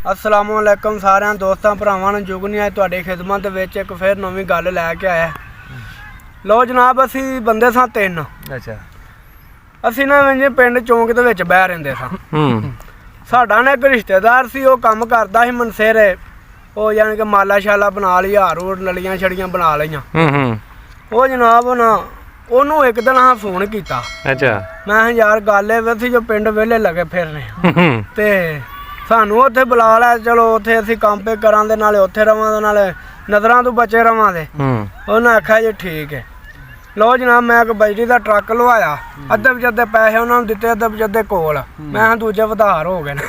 अस्सलाम वालेकुम सारे दोस्तों भरावां नूं जुगनी है तुहाडी खिदमत विच एक फिर नवीं गल लैके आया। लो जनाब असी बंदे सां तीन। अच्छा असी ना इंज पिंड चौंक दे विच बह रहिंदे सां। साडा ना एक रिश्तेदार सी, ओह काम करदा सी मनसेरे, ओह यानी कि माला शाला बना ली, हार हूर नलियां छड़ियां बना लईयां। ओह जनाब ना ओनू एक दिन हाँ फोन किया। अच्छा मैं यार गल ए सी जो पिंड वेले लगे फिरने ते सानू उत्थे बुला लै, चलो उत्थे असी काम पे करां दे नाले उत्थे रवां दे नाले नज़रां तो बचे रवां दे। उन्हें आख्या जी ठीक है। लो जनाब मैं एक बिजली का ट्रक लवाया, अद्धे बचदे पैसे उन्होंने दिते, अद्धे बचदे कोल, मैं दूजे उधार हो गए न।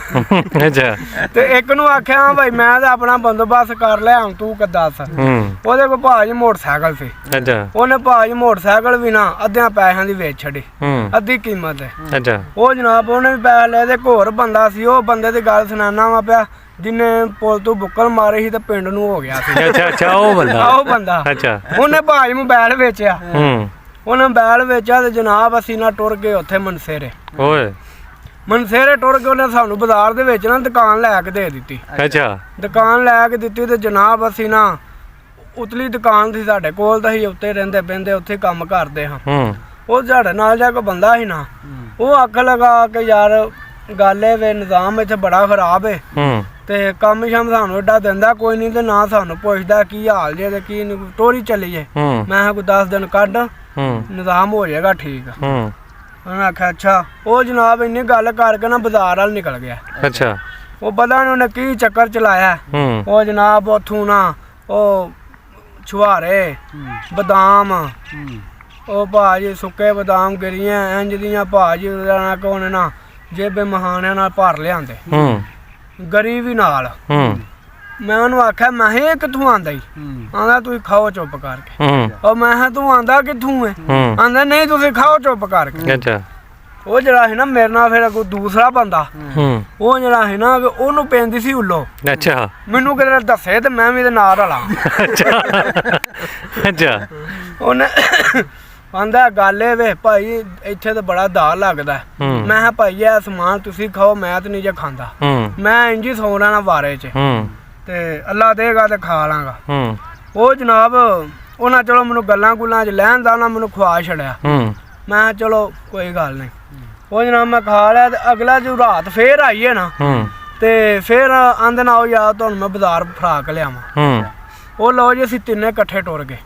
अच्छा ते एक नूं आख्या हाँ भाई मैं तो अपना बंदोबस्त कर लिया, हूँ तू दस। ओहदे कोल भाजी मोटरसाइकिल सी। अच्छा उन्हें भाजी मोटरसाइकिल भी ना अद्धियां पैसों की वेच छड़ी, अद्धी कीमत है। अच्छा वो जनाब उन्हें भी पैसे ले, एक होर बंदा सी, ओह बंदे की गल सुनाना वा पिया जिन्हें पुल तो बुक्कल मारी ही ते पिंड नूं हो गया सी। अच्छा अच्छा वो बंदा अच्छा उन्हें भाई मोबाइल बेचिया, उन्हें मोबाइल बेचा ते जनाब असी ना टुर गए उत्थे मनसेरे। ओए मनसेरे टुर के उन्हें सानू बाजार दे विच ना दुकान लैके दे दित्ती। अच्छा दुकान लैके दित्ती ते जनाब असी ना उतली दुकान थी साडे कोल, ते असीं उत्ते रहिंदे बहिंदे उत्थे काम करदे हां। ओह साडे नाल जा कोई बंदा ही ना, ओह आख लगा कि यार गल ए वे निज़ाम इत्थे बड़ा खराब है ते कम शम सानू एडा दिंदा कोई नहीं, ते ना सानू पुछदा की हाल जे ते की टोरी चलीए। मैं कोई 10 दिन कड्ढ निज़ाम हो जाएगा ठीक। उन्हें आख्या अच्छा। वो जनाब इन्नी गल करके ना बाजार वाल निकल गया। अच्छा वो पता नहीं उन्हें की चक्कर चलाया। वो जनाब उथों ना ओ छुहारे बदाम, ओ भाजी सुक्के बदाम गिरियां इंज दियां भाजी उन्हें ना जेबे महाने नाल भर लियांदे, गरीबी नाल। मैं उन्होंने आख्या मैं ये कित्थों आंदा ही? आंदा तुसीं खाओ चुप करके। और मैं तू आंदा कित्थों है? आंदा नहीं तुसीं खाओ चुप करके। अच्छा वो जरा है ना मेरे नाल फिर कोई दूसरा बंदा, वो जरा है ना ओनू पैंदी सी उल्लो। अच्छा मैनू किते दस्से ते मैं भी ते नाल रला। अच्छा उन्हें आंदा गल ए वे भाई इत्थे तो बड़ा दाल लगदा है। मैं हा भाई ए समान तुसीं खाओ, मैं ते नहीं जे खांदा, मैं इंज ही सौ रहा वारे च ते अल्लाह देगा ते खा लांगा। वो जनाब उन्हें चलो मैनू गल्लां गुल्लां च लैन दा ना मैनू खुआ छड़िया। मैं चलो कोई गल नहीं। वो जनाब मैं खा लिया ते अगला जो रात फिर आई है ना ते फिर आंदे ना यार तुहानू मैं बाजार फड़ा के लियावां। वो लो जी असीं तिन्ने कट्ठे टुर गए।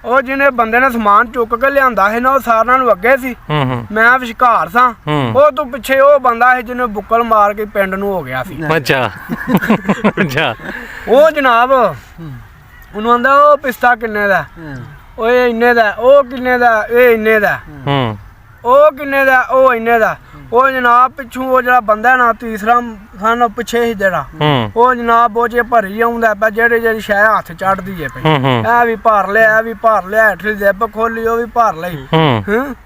ਉਹ ਜਿਹਨੇ ਬੰਦੇ ਨੇ ਸਮਾਨ ਚੁੱਕ ਕੇ ਲਿਆਂਦਾ ਸੀ ਨਾ ਉਹ ਸਾਰਿਆਂ ਨੂੰ ਅੱਗੇ ਸੀ, ਮੈਂ ਵਿਚਕਾਰ ਸਾਂ। ਉਹ ਤੋਂ ਪਿੱਛੇ ਉਹ ਬੰਦਾ ਸੀ ਜਿਹਨੇ ਬੁੱਕਲ ਮਾਰ ਕੇ ਪਿੰਡ ਨੂੰ ਹੋ ਗਿਆ ਸੀ। ਅੱਛਾ ਅੱਛਾ ਉਹ ਜਨਾਬ ਉਹਨੂੰ ਆਂਦਾ ਉਹ ਪਿਸਤਾ ਕਿੰਨੇ ਦਾ? ਓਏ ਇੰਨੇ ਦਾ। ਉਹ ਕਿੰਨੇ ਦਾ? ਇਹ ਇੰਨੇ ਦਾ। ਉਹ ਕਿੰਨੇ ਦਾ? ਉਹ ਇੰਨੇ ਦਾ। ਉਹ ਜਨਾਬ ਪਿੱਛੋਂ ਉਹ ਜਿਹੜਾ ਬੰਦਾ ਨਾ ਤੀਸਰਾ ਸਾਨੂੰ ਪਿੱਛੇ ਹੀ ਜਿਹੜਾ ਉਹ ਜਨਾਬ ਉਹ ਜੇ ਭਰੀ ਆਉਂਦਾ ਪਿਆ, ਜਿਹੜੇ ਜਿਹੜੀ ਸ਼ੈ ਹੱਥ ਚੜਦੀ ਹੈ ਪਈ, ਇਹ ਵੀ ਭਰ ਲਿਆ, ਇਹ ਵੀ ਭਰ ਲਿਆ, ਹੇਠਲੀ ਜੇਬ ਖੋਲੀ ਉਹ ਵੀ ਭਰ ਲਈ।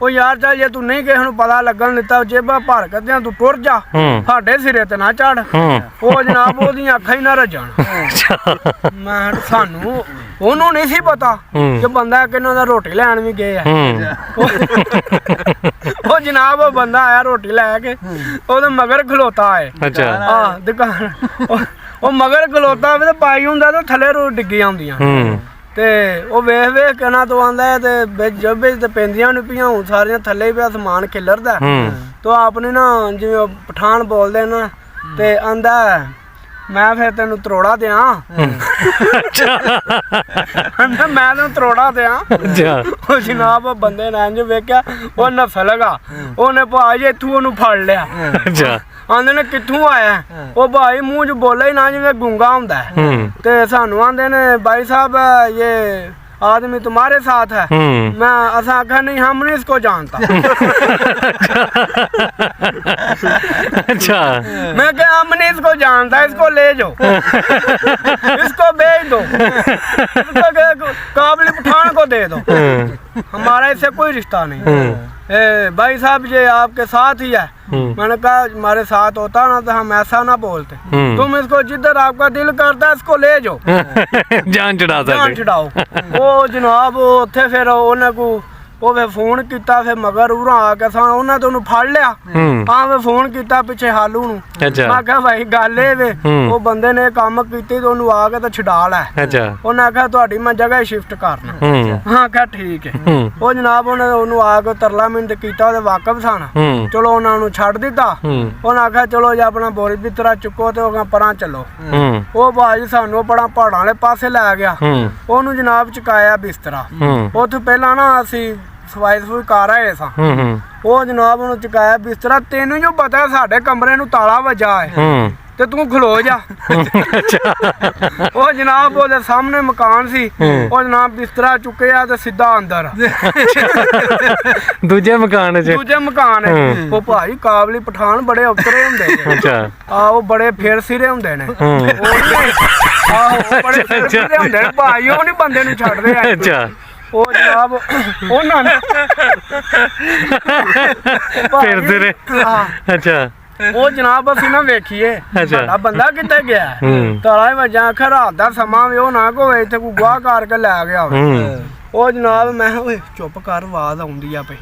ਉਹ ਯਾਰ ਚੱਲ ਜੇ ਤੂੰ ਨਹੀਂ ਕਿਸੇ ਨੂੰ ਪਤਾ ਲੱਗਣ ਦਿੱਤਾ ਜੇਬਾਂ ਭਰ ਕੇ ਤੂੰ ਟੁਰ ਜਾ, ਸਾਡੇ ਸਿਰੇ ਤੇ ਨਾ ਚੜ। ਉਹ ਜਨਾਬ ਉਹਦੀਆਂ ਅੱਖਾਂ ਹੀ ਨਾ ਰਜਣ। ਮੈਂ ਸਾਨੂੰ ਉਹਨੂੰ ਨਹੀਂ ਸੀ ਪਤਾ ਕਿ ਬੰਦਾ ਕਿਹਨਾਂ ਦਾ ਰੋਟੀ ਲੈਣ ਵੀ ਗਏ ਆ। ਉਹ ਜਨਾਬ ਉਹ ਬੰਦਾ ਆਇਆ ਰੋਟੀ लैके ओहदे मगर खलोता है। अच्छा हाँ दुकान ओ मगर खलोता ते पाई हुंदा ते थल्ले रो डिग्गी आउंदियां ते ओ वेख वेख के ना तो आंदा है ते जब ते पेंदियां नु पियां सारियां थल्ले पिया समान खिलरदा। तो आपने ना जिवें पठान बोलदे ना ते आंदा मैं फिर तेन त्रोड़ा दियां। मैं तेन त्रोड़ा दियां। जनाब बंदे ने इंज वेख्या वो नस लगा, उन्हें भाई इत्थों ओनू फड़ लिया। आंदे ने कित्थों आया? वो भाई मुंह च बोला ही ना जिवें गूंगा हुंदा है। ते सानू आंदे ने भाई साहब ये आदमी तुम्हारे साथ है। मैं असा आख्या नहीं हम नहीं इसको जानता। अच्छा मैं क्या हम नहीं इसको जानता, इसको ले जाओ, इसको भेज दो, इसको काबली पठान को दे दो, हमारा इससे कोई रिश्ता नहीं। भाई साहब ये आपके साथ ही है। मैंने कहा हमारे साथ होता ना तो हम ऐसा ना बोलते। तुम इसको जिधर आपका दिल करता है इसको ले जाओ। जान चढ़ाओ। वो जनाब उत्थे फिर उन्हें को ਉਹ ਵੇ ਫੋਨ ਕੀਤਾ ਫਿਰ ਮਗਰ ਉਰਾਂ ਆ ਕੇ ਸਾਂ ਉਹਨਾਂ ਤੇ ਉਹਨੂੰ ਫੜ ਲਿਆ ਹਾਂ ਵੇ ਫੋਨ ਕੀਤਾ ਪਿੱਛੇ ਹਾਲੂ ਨੂੰ ਮੈਂ ਕਿਹਾ ਭਾਈ ਗੱਲ ਇਹ ਵੇ ਉਹ ਬੰਦੇ ਨੇ ਕੰਮ ਕੀਤੀ ਤੇ ਉਹਨੂੰ ਆ ਕੇ ਤਾਂ ਛਡਾ ਲੈ ਉਹਨੇ ਆਖਿਆ ਤੁਹਾਡੀ ਮੈਂ ਜਗ੍ਹਾ ਸ਼ਿਫਟ ਕਰਨਾ ਹਾਂ ਕਿਹਾ ਠੀਕ ਹੈ ਉਹ ਜਨਾਬ ਉਹਨੂੰ ਆ ਕੇ ਤਰਲਾ ਮਿੰਟ ਕੀਤਾ ਉਹਦੇ ਵਾਕਫ ਸਨ ਚਲੋ ਉਹਨਾਂ ਨੂੰ ਛੱਡ ਦਿੱਤਾ ਉਹਨੇ ਆਖਿਆ ਚਲੋ ਜੀ ਆਪਣਾ ਬੋਰੀ ਬਿਸਤਰਾ ਚੁੱਕੋ ਤੇ ਉਹ ਪਰਾਂ ਚੱਲੋ ਉਹ ਭਾਜੀ ਸਾਨੂੰ ਬੜਾ ਪਹਾੜਾਂ ਵਾਲੇ ਪਾਸੇ ਲੈ ਗਿਆ ਉਹਨੂੰ ਜਨਾਬ ਚੁਕਾਇਆ ਬਿਸਤਰਾ ਉੱਥੇ ਪਹਿਲਾਂ ਨਾ ਅਸੀਂ ਸਫਾਈ ਕਰ ਆਏ ਸਾਂ ਉਹ ਜਨਾਬ ਉਹਨੂੰ ਚੁਕਾਇਆ ਬਿਸਤਰਾ ਤੈਨੂੰ ਜੋ ਪਤਾ ਸਾਡੇ ਕਮਰੇ ਨੂੰ ਤਾਲਾ ਵੱਜਾ ਹੈ ਤੇ ਤੂੰ ਖਲੋ ਜਾ ਉਹ ਜਨਾਬ ਉਹਦੇ ਸਾਹਮਣੇ ਮਕਾਨ ਸੀ ਉਹ ਜਨਾਬ ਬਿਸਤਰਾ ਚੁੱਕਿਆ ਤੇ ਸਿੱਧਾ ਅੰਦਰ ਦੂਜੇ ਮਕਾਨ ਉਹ ਭਾਈ ਕਾਬਲੀ ਪਠਾਨ ਬੜੇ ਅਫਸਰੇ ਹੁੰਦੇ ਨੇ ਉਹ ਬੜੇ ਫੇਰ ਸਿਰੇ ਹੁੰਦੇ ਨੇ ਆਹੋ ਬੜੇ ਫੇਰ ਸਿਰੇ ਹੁੰਦੇ ਨੇ ਭਾਈ ਉਹ ਨਹੀਂ ਬੰਦੇ ਨੂੰ ਛੱਡਦੇ ਉਹ ਜਨਾਬ ਉਹਨਾਂ ਨੇ ਫਿਰਦੇ ਨੇ ਉਹ ਜਨਾਬ ਅਸੀਂ ਨਾ ਵੇਖੀਏ ਸਾਡਾ ਬੰਦਾ ਕਿੱਥੇ ਗਿਆ ਤਾਲਾ ਵਜਾ ਆਖਰ ਰਾਤ ਦਾ ਸਮਾਂ ਵੀ ਉਹ ਨਾ ਕੋਈ ਇੱਥੇ ਕੋਈ ਗਵਾਹ ਕਰਕੇ ਲੈ ਗਿਆ ਉਹ ਜਨਾਬ ਮੈਂ ਓਏ ਚੁੱਪ ਕਰ ਆਵਾਜ਼ ਆਉਂਦੀ ਆ ਪਈ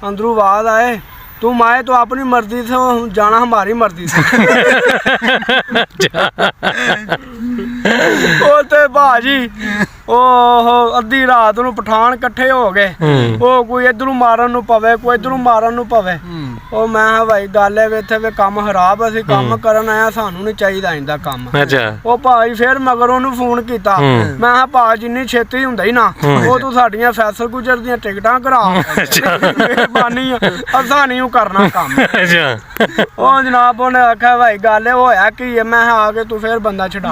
ਅੰਦਰੋਂ ਆਵਾਜ਼ ਆਏ तुम आए तो अपनी मर्जी से जाना हमारी मर्जी से भाजी अद्धी रात नूं पठान इकट्ठे हो गए कोई इधरों मारन नूं पवे कोई इधरों मारन नूं पवे मैं भाई गल है इत्थे वे काम खराब असीं काम करन आया सानू नहीं चाहिदा इंदा काम भाई फिर मगर ओनू फोन कीता मैं भा जिन्नी छेती हुंदा ही ना वो तू साडियां फैसल गुजर दियां टिकटां करा मेहरबानी असां नहीं करना काम जनाब उन्हें आख्या भाई गल होया की है मैं आके तू फिर बंदा छड़ा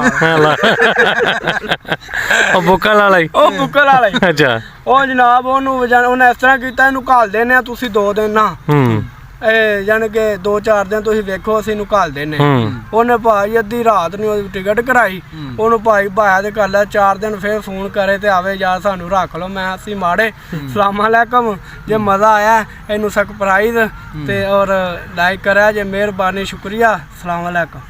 बुक्कल वाला जनाब उन्हें इस तरह किया इनू घल देने तुसी 2 दिन ना जाने के 2-4 दिन तुसी वेखो असीं नूं घल देने उन्हें भाई अद्धी रात नूं टिकट कराई उन्होंने भाई भाया ते कर लिया 4 दिन फिर फोन करे ते आवे यार सानू रख लो मैं असीं माड़े सलामकुम जे मज़ा आया इनू सरप्राइज ते और लाइक करा जे मेहरबानी शुक्रिया सलामकुम।